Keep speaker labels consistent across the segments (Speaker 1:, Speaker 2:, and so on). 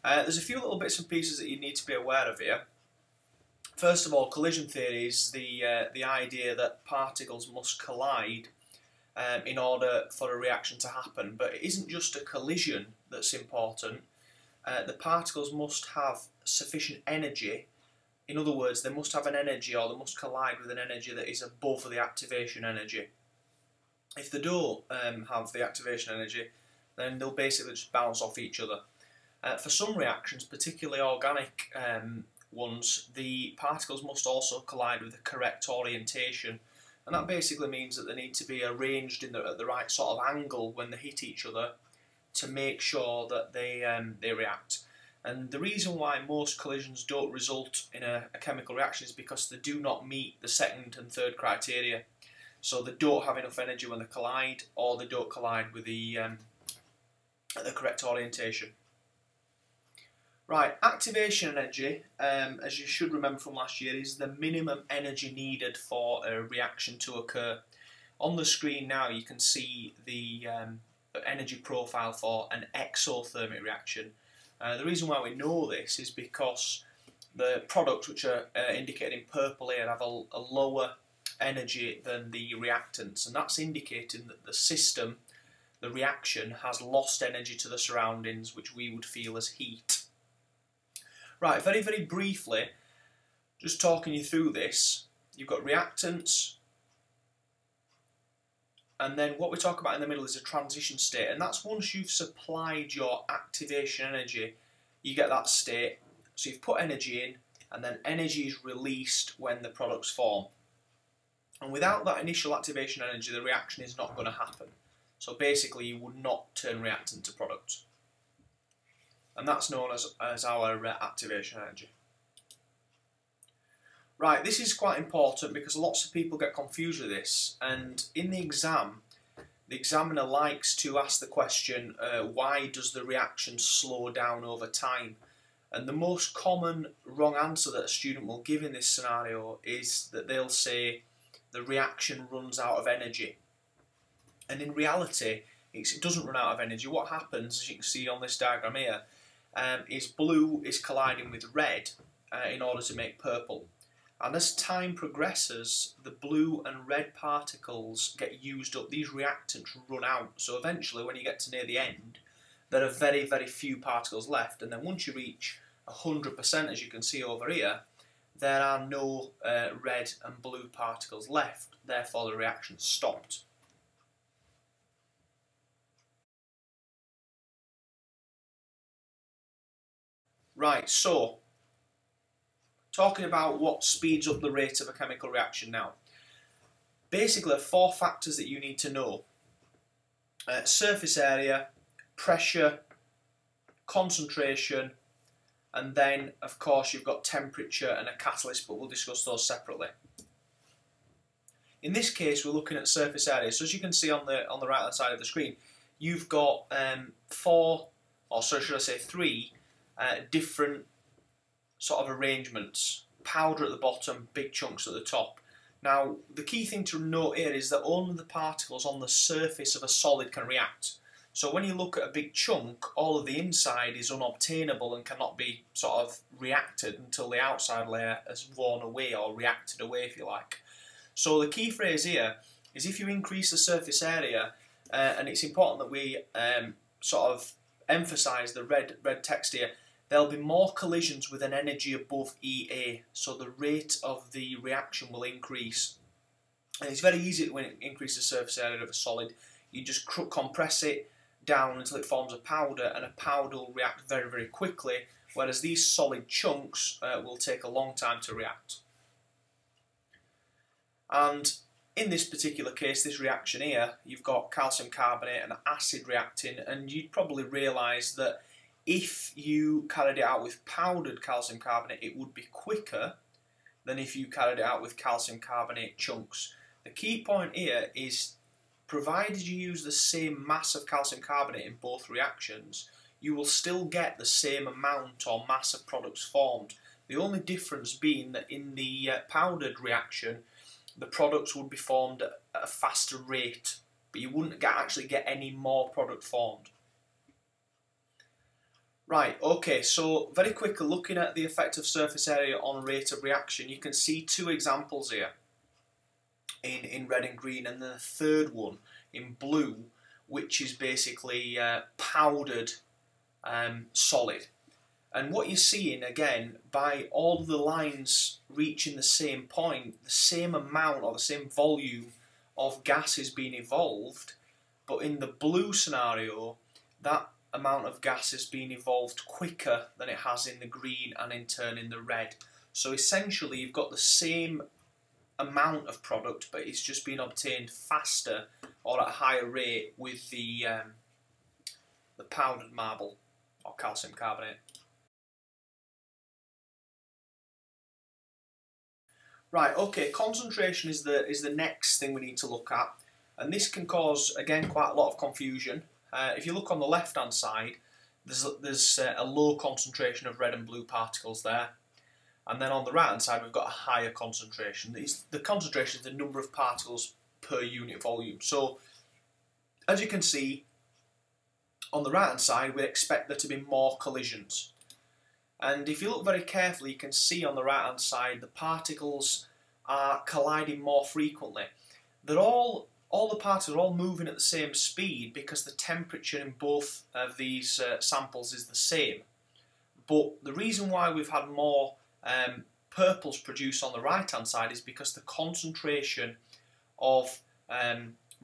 Speaker 1: There's a few little bits and pieces that you need to be aware of here. First of all, collision theory is the idea that particles must collide in order for a reaction to happen. But it isn't just a collision that's important. The particles must have sufficient energy. In other words, they must have an energy, or they must collide with an energy that is above the activation energy. If they don't have the activation energy, then they'll basically just bounce off each other. For some reactions, particularly organic ones, the particles must also collide with the correct orientation, and that basically means that they need to be arranged at the right sort of angle when they hit each other to make sure that they react. And the reason why most collisions don't result in a chemical reaction is because they do not meet the second and third criteria. So they don't have enough energy when they collide, or they don't collide with the correct orientation. Right, activation energy, as you should remember from last year, is the minimum energy needed for a reaction to occur. On the screen now you can see the energy profile for an exothermic reaction. The reason why we know this is because the products, which are indicated in purple here, have a lower energy than the reactants, and that's indicating that the system, the reaction, has lost energy to the surroundings, which we would feel as heat. Right, very, very briefly, just talking you through this, you've got reactants, and then what we talk about in the middle is a transition state, and that's once you've supplied your activation energy, you get that state. So you've put energy in, and then energy is released when the products form. And without that initial activation energy, the reaction is not going to happen. So basically, you would not turn reactant to product. And that's known as our activation energy. Right, this is quite important because lots of people get confused with this, and in the exam, the examiner likes to ask the question, why does the reaction slow down over time? And the most common wrong answer that a student will give in this scenario is that they'll say the reaction runs out of energy. And in reality, it doesn't run out of energy. What happens, as you can see on this diagram here, is blue is colliding with red in order to make purple. And as time progresses, the blue and red particles get used up, these reactants run out. So eventually, when you get to near the end, there are very, very few particles left. And then once you reach 100%, as you can see over here, there are no red and blue particles left. Therefore, the reaction stopped. Right, so talking about what speeds up the rate of a chemical reaction now. Basically, there are 4 factors that you need to know. Surface area, pressure, concentration, and then, of course, you've got temperature and a catalyst, but we'll discuss those separately. In this case, we're looking at surface area. So as you can see on the right-hand side of the screen, you've got 3 different sort of arrangements. Powder at the bottom, big chunks at the top. Now, the key thing to note here is that only the particles on the surface of a solid can react. So when you look at a big chunk, all of the inside is unobtainable and cannot be sort of reacted until the outside layer has worn away, or reacted away if you like. So the key phrase here is if you increase the surface area, and it's important that we sort of emphasise the red text here, there'll be more collisions with an energy above EA, so the rate of the reaction will increase. And it's very easy when it increases the surface area of a solid. You just compress it down until it forms a powder, and a powder will react very, very quickly, whereas these solid chunks will take a long time to react. And in this particular case, this reaction here, you've got calcium carbonate and acid reacting, and you'd probably realise that if you carried it out with powdered calcium carbonate, it would be quicker than if you carried it out with calcium carbonate chunks. The key point here is, provided you use the same mass of calcium carbonate in both reactions, you will still get the same amount or mass of products formed. The only difference being that in the powdered reaction, the products would be formed at a faster rate, but you wouldn't actually get any more product formed. Right, okay, so very quickly looking at the effect of surface area on rate of reaction, you can see two examples here in red and green, and then the third one in blue, which is basically powdered solid. And what you're seeing, again, by all the lines reaching the same point, the same amount or the same volume of gas is being evolved, but in the blue scenario, that amount of gas is being evolved quicker than it has in the green and in turn in the red. So essentially you've got the same amount of product, but it's just being obtained faster or at a higher rate with the powdered marble or calcium carbonate. Right, okay, concentration is the next thing we need to look at, and this can cause, again, quite a lot of confusion. If you look on the left hand side, there's a low concentration of red and blue particles there, and then on the right hand side we've got a higher concentration. The concentration is the number of particles per unit volume. So as you can see on the right hand side, we expect there to be more collisions. And if you look very carefully, you can see on the right hand side the particles are colliding more frequently. All the particles are all moving at the same speed because the temperature in both of these samples is the same. But the reason why we've had more purples produced on the right hand side is because the concentration of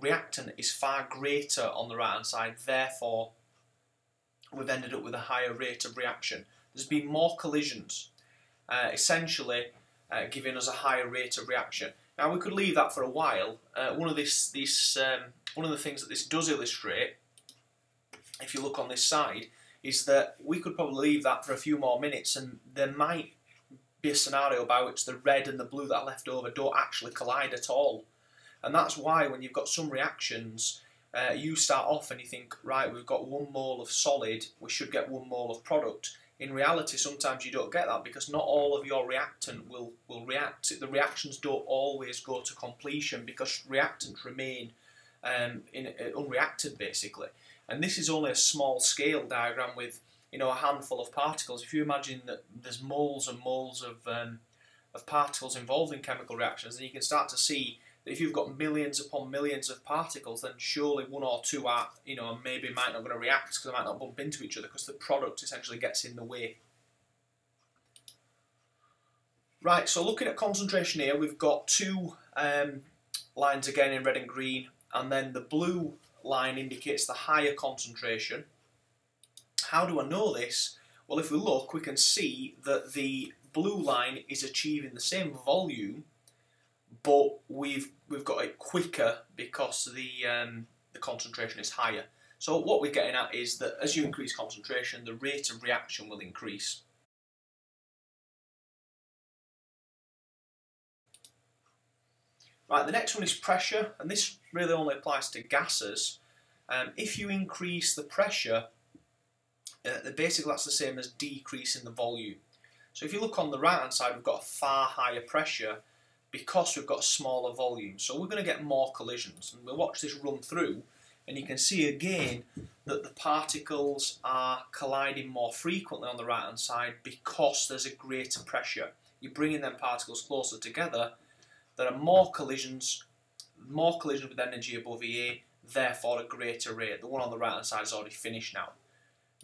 Speaker 1: reactant is far greater on the right hand side, therefore we've ended up with a higher rate of reaction. There's been more collisions, essentially giving us a higher rate of reaction. Now we could leave that for a while. One of the things that this does illustrate, if you look on this side, is that we could probably leave that for a few more minutes, and there might be a scenario by which the red and the blue that are left over don't actually collide at all. And that's why when you've got some reactions, you start off and you think, right, we've got 1 mole of solid, we should get 1 mole of product. In reality, sometimes you don't get that because not all of your reactant will react. The reactions don't always go to completion because reactants remain unreacted, basically. And this is only a small scale diagram with, you know, a handful of particles. If you imagine that there's moles and moles of particles involved in chemical reactions, then you can start to see that if you've got millions upon millions of particles, then surely 1 or 2 are, you know, maybe might not going to react because they might not bump into each other because the product essentially gets in the way. Right, so looking at concentration here, we've got 2 lines again in red and green, and then the blue line indicates the higher concentration. How do I know this? Well, if we look, we can see that the blue line is achieving the same volume, but we've got it quicker because the concentration is higher. So what we're getting at is that as you increase concentration, the rate of reaction will increase. Right, the next one is pressure, and this really only applies to gases. If you increase the pressure, basically that's the same as decreasing the volume. So if you look on the right hand side, we've got a far higher pressure because we've got a smaller volume. So we're going to get more collisions, and we'll watch this run through, and you can see again that the particles are colliding more frequently on the right hand side because there's a greater pressure. You're bringing them particles closer together. There are more collisions with energy above EA, therefore a greater rate. The one on the right hand side is already finished now.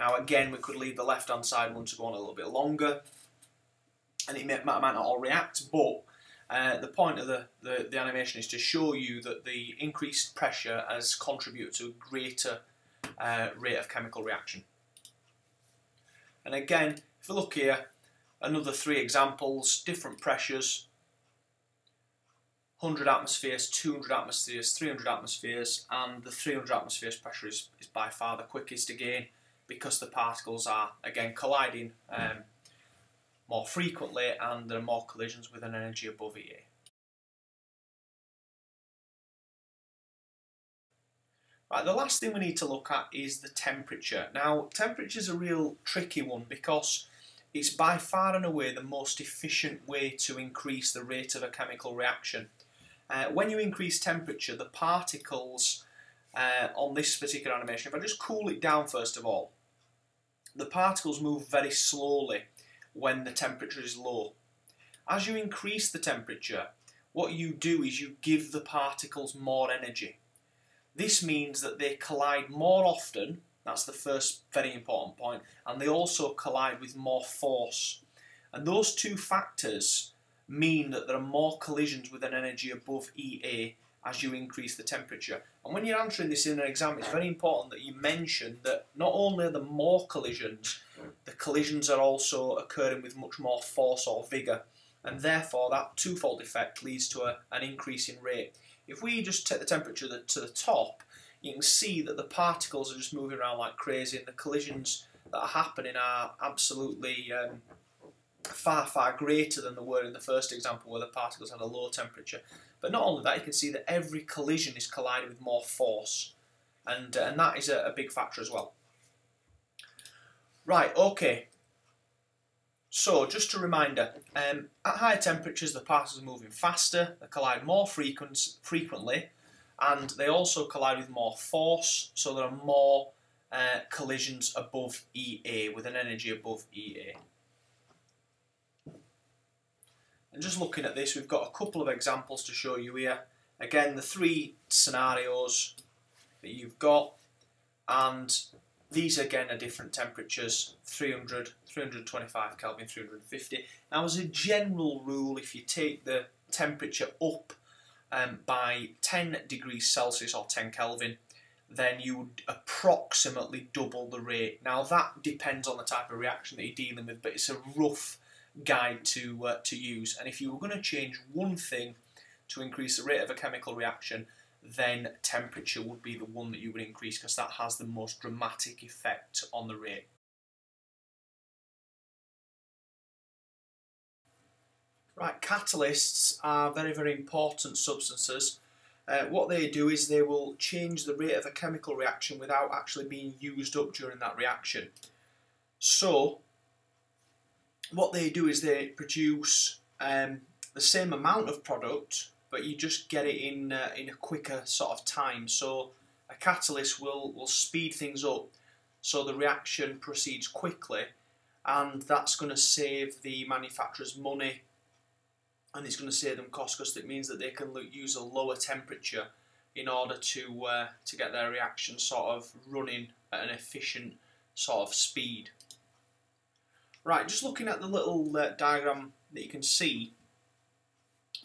Speaker 1: Now again, we could leave the left hand side one to go on a little bit longer, and it might not all react, but the point of the animation is to show you that the increased pressure has contributed to a greater rate of chemical reaction. And again, if we look here, another 3 examples, different pressures, 100 atmospheres, 200 atmospheres, 300 atmospheres, and the 300 atmospheres pressure is by far the quickest again because the particles are, again, colliding more frequently, and there are more collisions with an energy above EA. Right, the last thing we need to look at is the temperature. Now, temperature is a real tricky one because it's by far and away the most efficient way to increase the rate of a chemical reaction. When you increase temperature, the particles on this particular animation, if I just cool it down first of all, the particles move very slowly when the temperature is low. As you increase the temperature, what you do is you give the particles more energy. This means that they collide more often, that's the first very important point, and they also collide with more force. And those two factors mean that there are more collisions with an energy above EA as you increase the temperature. And when you're answering this in an exam, it's very important that you mention that not only are there more collisions, the collisions are also occurring with much more force or vigour, and therefore that twofold effect leads to an increase in rate. If we just take the temperature to the top, you can see that the particles are just moving around like crazy, and the collisions that are happening are absolutely far greater than they were in the first example where the particles had a low temperature. But not only that, you can see that every collision is colliding with more force, and that is a big factor as well. Right, okay. So, just a reminder, at higher temperatures the particles are moving faster, they collide more frequently, and they also collide with more force, so there are more collisions above EA, with an energy above EA. And just looking at this, we've got a couple of examples to show you here. Again, the three scenarios that you've got, and these again are different temperatures, 300, 325 Kelvin, 350. Now as a general rule, if you take the temperature up by 10 degrees Celsius or 10 Kelvin, then you would approximately double the rate. Now that depends on the type of reaction that you're dealing with, but it's a rough guide to use. And if you were going to change one thing to increase the rate of a chemical reaction, then temperature would be the one that you would increase, because that has the most dramatic effect on the rate. Right, catalysts are very important substances. What they do is they will change the rate of a chemical reaction without actually being used up during that reaction. So what they do is they produce the same amount of product, but you just get it in a quicker sort of time. So a catalyst will speed things up so the reaction proceeds quickly, and that's going to save the manufacturers money, and it's going to save them cost, because it means that they can use a lower temperature in order to get their reaction sort of running at an efficient sort of speed. Right, just looking at the little diagram that you can see,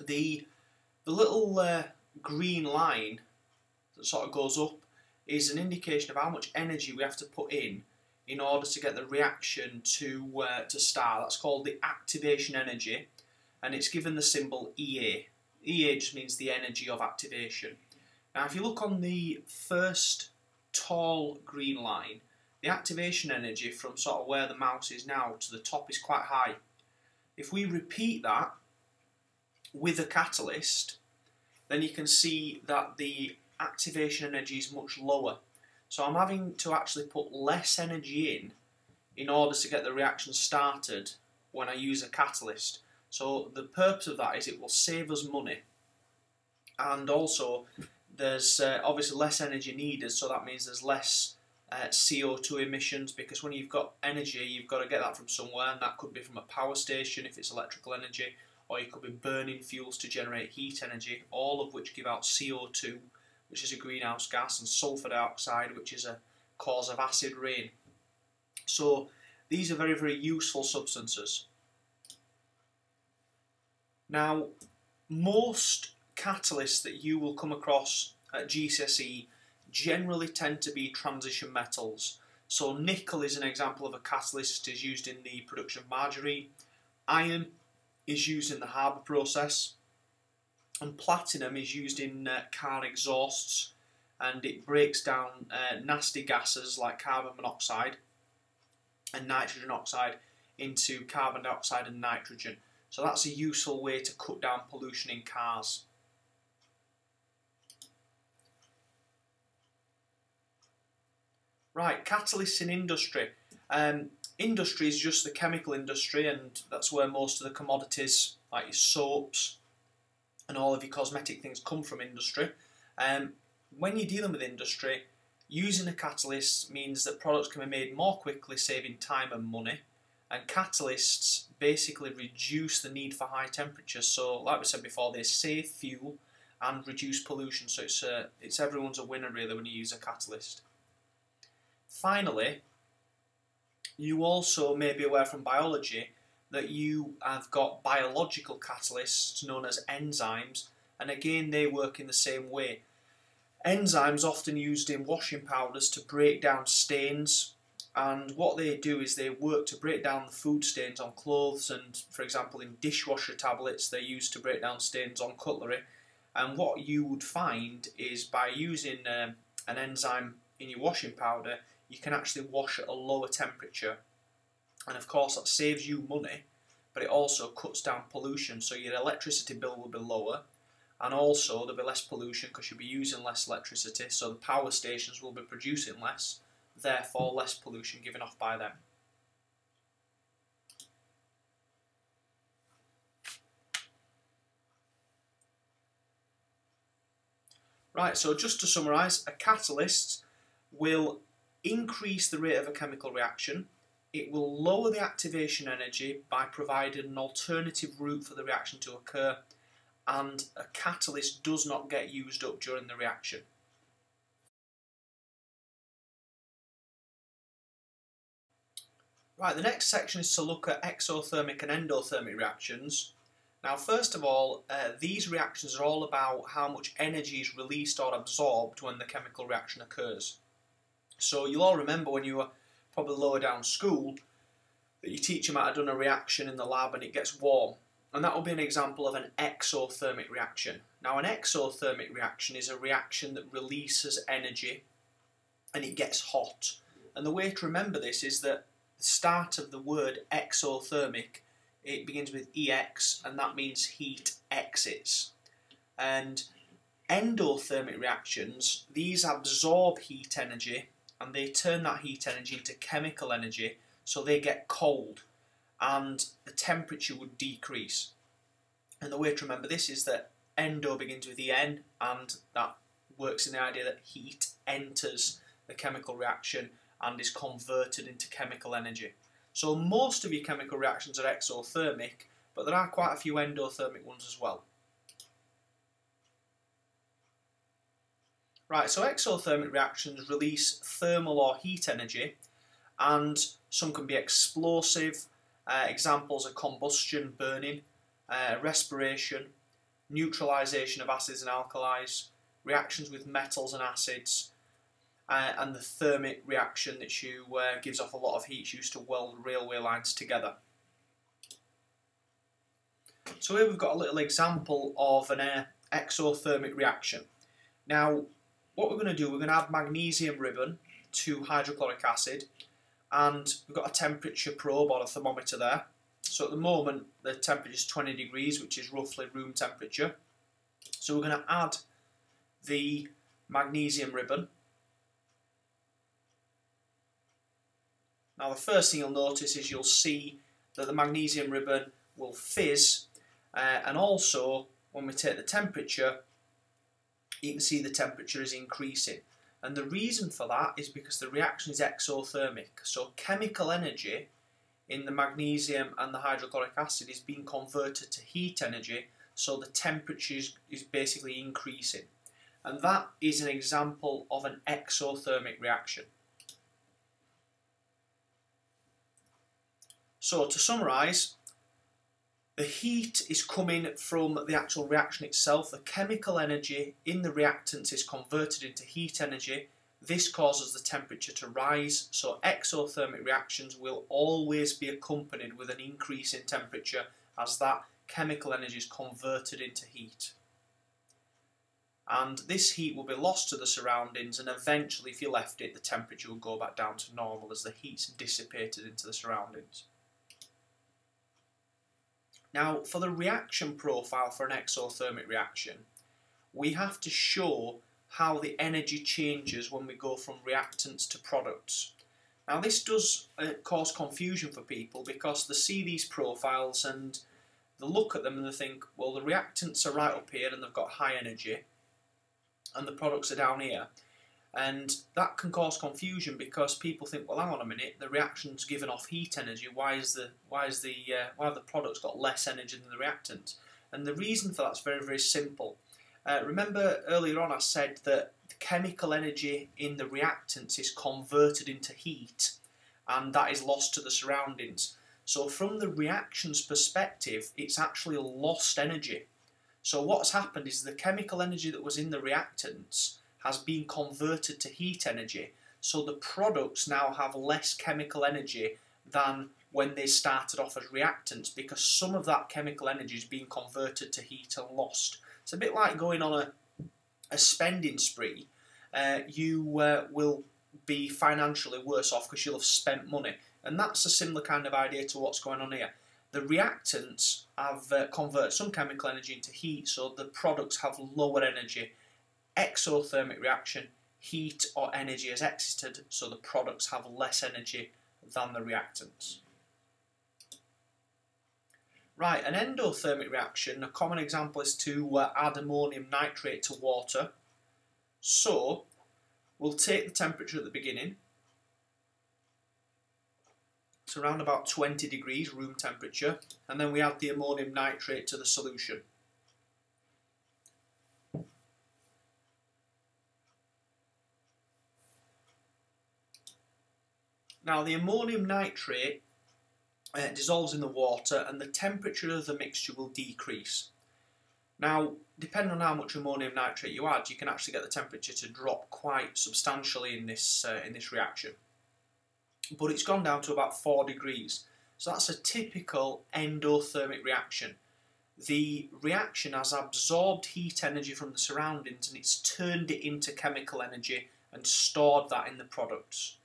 Speaker 1: the little green line that sort of goes up is an indication of how much energy we have to put in order to get the reaction to start. That's called the activation energy, and it's given the symbol EA. EA just means the energy of activation. Now if you look on the first tall green line, the activation energy from sort of where the mouse is now to the top is quite high. If we repeat that with a catalyst, then you can see that the activation energy is much lower. So I'm having to actually put less energy in order to get the reaction started when I use a catalyst. So the purpose of that is it will save us money, and also there's obviously less energy needed, so that means there's less CO2 emissions, because when you've got energy, you've got to get that from somewhere, and that could be from a power station if it's electrical energy, or you could be burning fuels to generate heat energy, all of which give out CO2, which is a greenhouse gas, and sulfur dioxide, which is a cause of acid rain. So these are very useful substances. Now, most catalysts that you will come across at GCSE generally tend to be transition metals. So nickel is an example of a catalyst. It is used in the production of margarine. Iron is used in the Haber process, and platinum is used in car exhausts, and it breaks down nasty gases like carbon monoxide and nitrogen oxide into carbon dioxide and nitrogen. So that's a useful way to cut down pollution in cars. Right, catalysts in industry. Industry is just the chemical industry, and that's where most of the commodities, like your soaps and all of your cosmetic things, come from industry. When you're dealing with industry, Using a catalyst means that products can be made more quickly, saving time and money, and catalysts basically reduce the need for high temperatures. So like we said before, they save fuel and reduce pollution, so it's everyone's a winner really when you use a catalyst. Finally, you also may be aware from biology that you have got biological catalysts known as enzymes, and again they work in the same way. Enzymes often used in washing powders to break down stains, and what they do is they work to break down the food stains on clothes, and for example in dishwasher tablets they're used to break down stains on cutlery. And what you would find is by using an enzyme in your washing powder, you can actually wash at a lower temperature, and of course that saves you money, but it also cuts down pollution, so your electricity bill will be lower. And also there'll be less pollution because you'll be using less electricity, so the power stations will be producing less, therefore less pollution given off by them. Right, so just to summarise, a catalyst will increase the rate of a chemical reaction, it will lower the activation energy by providing an alternative route for the reaction to occur, and a catalyst does not get used up during the reaction. Right, the next section is to look at exothermic and endothermic reactions. Now first of all, these reactions are all about how much energy is released or absorbed when the chemical reaction occurs. So you'll all remember when you were probably lower down school that your teacher might have done a reaction in the lab and it gets warm. And that will be an example of an exothermic reaction. Now an exothermic reaction is a reaction that releases energy and it gets hot. And the way to remember this is that the start of the word exothermic, it begins with EX, and that means heat exits. And endothermic reactions, these absorb heat energy and they turn that heat energy into chemical energy, so they get cold and the temperature would decrease. And the way to remember this is that endo begins with EN, and that works in the idea that heat enters the chemical reaction and is converted into chemical energy. So most of your chemical reactions are exothermic, but there are quite a few endothermic ones as well. Right, so exothermic reactions release thermal or heat energy, and some can be explosive. Examples are combustion, burning, respiration, neutralization of acids and alkalis, reactions with metals and acids, and the thermic reaction that gives off a lot of heat used to weld railway lines together. So here we've got a little example of an exothermic reaction. Now what we're going to do, we're going to add magnesium ribbon to hydrochloric acid, and we've got a temperature probe or a thermometer there. So at the moment the temperature is 20 degrees, which is roughly room temperature. So we're going to add the magnesium ribbon. Now the first thing you'll notice is you'll see that the magnesium ribbon will fizz, and also when we take the temperature, you can see the temperature is increasing. And the reason for that is because the reaction is exothermic. So chemical energy in the magnesium and the hydrochloric acid is being converted to heat energy, so the temperature is basically increasing. And that is an example of an exothermic reaction. So to summarise, the heat is coming from the actual reaction itself. The chemical energy in the reactants is converted into heat energy. This causes the temperature to rise. So exothermic reactions will always be accompanied with an increase in temperature as that chemical energy is converted into heat. And this heat will be lost to the surroundings, and eventually if you left it, the temperature will go back down to normal as the heat's dissipated into the surroundings. Now, for the reaction profile for an exothermic reaction, we have to show how the energy changes when we go from reactants to products. Now, this does cause confusion for people because they see these profiles and they look at them and they think, well, the reactants are right up here and they've got high energy, and the products are down here. And that can cause confusion because people think, well, hang on a minute, the reaction's given off heat energy. Why have the products got less energy than the reactants? And the reason for that's very, very simple. Remember earlier on I said that the chemical energy in the reactants is converted into heat, and that is lost to the surroundings. So from the reaction's perspective, it's actually lost energy. So what's happened is the chemical energy that was in the reactants has been converted to heat energy, so the products now have less chemical energy than when they started off as reactants, because some of that chemical energy is being converted to heat and lost. It's a bit like going on a spending spree. You will be financially worse off because you'll have spent money, and that's a similar kind of idea to what's going on here. The reactants have converted some chemical energy into heat, so the products have lower energy. Exothermic reaction, heat or energy is exited, so the products have less energy than the reactants. Right, an endothermic reaction, a common example is to add ammonium nitrate to water. So, we'll take the temperature at the beginning. It's around about 20 degrees room temperature, and then we add the ammonium nitrate to the solution. Now the ammonium nitrate dissolves in the water and the temperature of the mixture will decrease. Now, depending on how much ammonium nitrate you add, you can actually get the temperature to drop quite substantially in this reaction. But it's gone down to about 4 degrees. So that's a typical endothermic reaction. The reaction has absorbed heat energy from the surroundings and it's turned it into chemical energy and stored that in the products.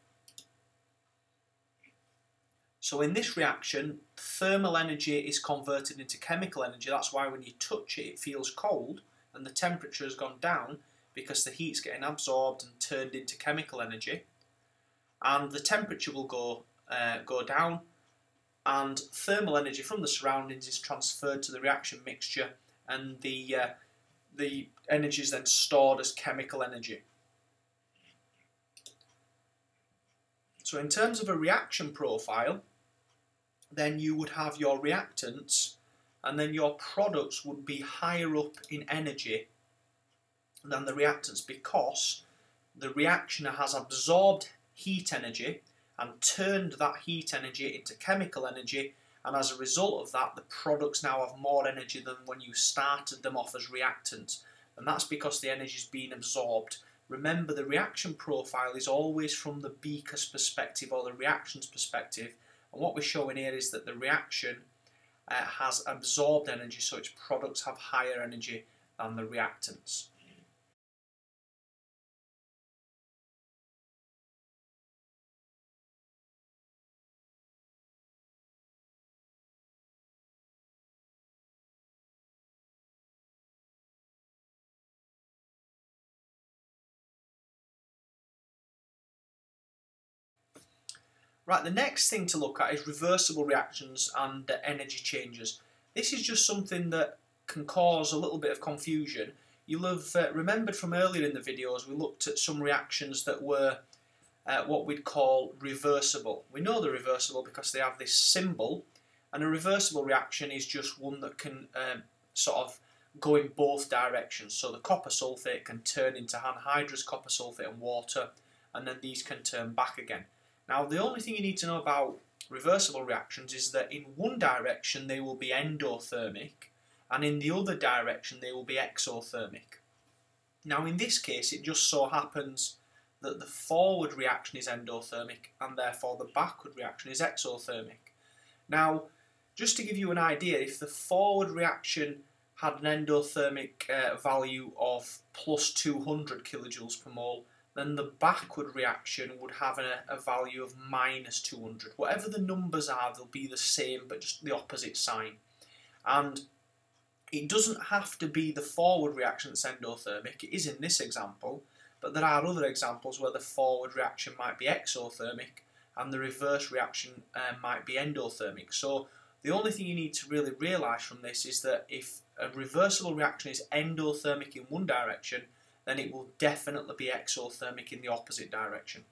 Speaker 1: So in this reaction, thermal energy is converted into chemical energy. That's why when you touch it, it feels cold and the temperature has gone down because the heat's getting absorbed and turned into chemical energy. And the temperature will go down, and thermal energy from the surroundings is transferred to the reaction mixture, and the energy is then stored as chemical energy. So in terms of a reaction profile, then you would have your reactants and then your products would be higher up in energy than the reactants because the reaction has absorbed heat energy and turned that heat energy into chemical energy, and as a result of that the products now have more energy than when you started them off as reactants, and that's because the energy is being absorbed. Remember, the reaction profile is always from the beaker's perspective or the reaction's perspective, and what we're showing here is that the reaction has absorbed energy, so its products have higher energy than the reactants. Right, the next thing to look at is reversible reactions and energy changes. This is just something that can cause a little bit of confusion. You'll have remembered from earlier in the videos we looked at some reactions that were what we'd call reversible. We know they're reversible because they have this symbol, and a reversible reaction is just one that can sort of go in both directions. So the copper sulfate can turn into anhydrous copper sulfate and water, and then these can turn back again. Now, the only thing you need to know about reversible reactions is that in one direction they will be endothermic, and in the other direction they will be exothermic. Now, in this case, it just so happens that the forward reaction is endothermic, and therefore the backward reaction is exothermic. Now, just to give you an idea, if the forward reaction had an endothermic value of plus 200 kilojoules per mole, then the backward reaction would have a value of minus 200. Whatever the numbers are, they'll be the same, but just the opposite sign. And it doesn't have to be the forward reaction that's endothermic. It is in this example, but there are other examples where the forward reaction might be exothermic and the reverse reaction might be endothermic. So the only thing you need to really realise from this is that if a reversible reaction is endothermic in one direction, then it will definitely be exothermic in the opposite direction.